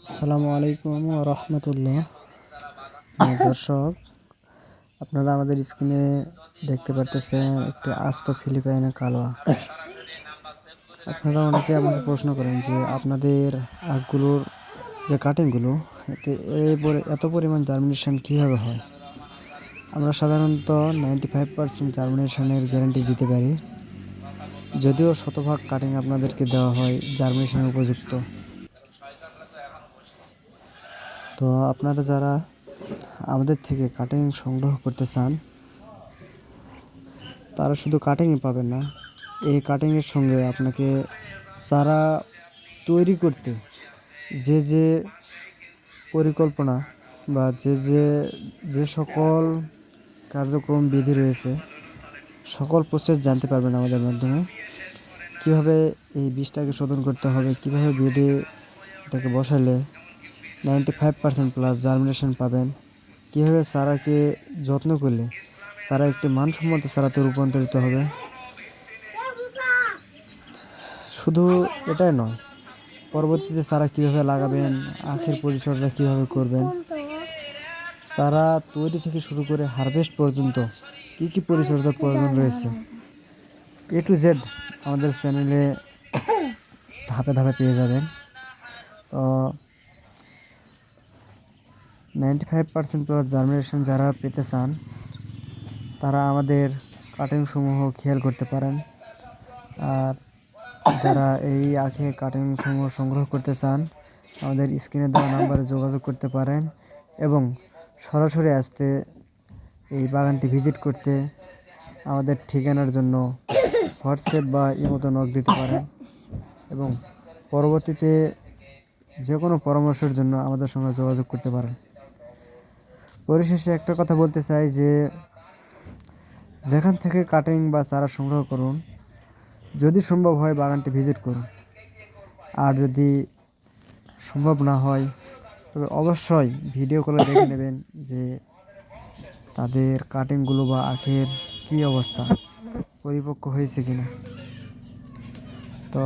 আসসালামু আলাইকুম ওয়া রাহমাতুল্লাহ। দর্শক, আপনারা আমাদের স্ক্রিনে দেখতে পারতেছেন একটি আস্ত ফিলিপাইনের কালোয়া। আপনারা অনেকে আমাকে প্রশ্ন করেন যে আপনাদের আখগুলোর যে কাটিংগুলো এত পরিমাণ জার্মিনেশন কীভাবে হয়। আমরা সাধারণত 95% জার্মিনেশনের গ্যারান্টি দিতে পারি, যদিও শতভাগ কাটিং আপনাদেরকে দেওয়া হয় জার্মিনেশনের উপযুক্ত। তো আপনারা যারা আমাদের থেকে কাটিং সংগ্রহ করতে চান, তারা শুধু কাটিংই পাবেন না, এই কাটিংয়ের সঙ্গে আপনাকে চারা তৈরি করতে যে পরিকল্পনা বা যে সকল কার্যক্রম বিধি রয়েছে, সকল প্রসেস জানতে পারবেন আমাদের মাধ্যমে। কিভাবে এই বীজটাকে শোধন করতে হবে, কিভাবে বেডে এটাকে বসালে 95% প্লাস জার্মিনেশন পাবেন, কীভাবে চারাকে যত্ন করলে চারা একটি মানসম্মত চারাতে রূপান্তরিত হবে। শুধু এটাই নয়, পরবর্তীতে চারা কীভাবে লাগাবেন, আখের পরিচর্যা কীভাবে করবেন, চারা তৈরি থেকে শুরু করে হারভেস্ট পর্যন্ত কী কী পরিচর্যার প্রয়োজন রয়েছে, A to Z আমাদের চ্যানেলে ধাপে ধাপে পেয়ে যাবেন। তো 95% প্লাস জার্মিনেশন যারা পেতে চান, তারা আমাদের কাটিংসমূহ খেয়াল করতে পারেন। আর যারা এই আখের কাটিংসমূহ সংগ্রহ করতে চান, আমাদের স্ক্রিনে দেওয়া নাম্বারে যোগাযোগ করতে পারেন এবং সরাসরি আসতে এই বাগানটি ভিজিট করতে আমাদের ঠিকানার জন্য হোয়াটসঅ্যাপ বা ইমোতে নক দিতে পারেন এবং পরবর্তীতে যে কোনো পরামর্শের জন্য আমাদের সঙ্গে যোগাযোগ করতে পারেন। পরিশেষে একটা কথা বলতে চাই যে যেখান থেকে কাটিং বা চারা সংগ্রহ করুন, যদি সম্ভব হয় বাগানটি ভিজিট করুন। আর যদি সম্ভব না হয়, তবে অবশ্যই ভিডিও কলে দেখে নেবেন যে তাদের কাটিংগুলো বা আখের কী অবস্থা, পরিপক্ক হয়েছে কিনা। তো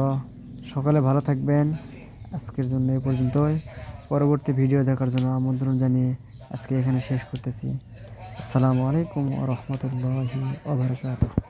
সকালে ভালো থাকবেন। আজকের জন্য এ পর্যন্তই। পরবর্তী ভিডিও দেখার জন্য আমন্ত্রণ জানিয়ে আজকে এখানে শেষ করতেছি। আসসালামু আলাইকুম ওয়া রাহমাতুল্লাহি ওয়া বারাকাতুহু।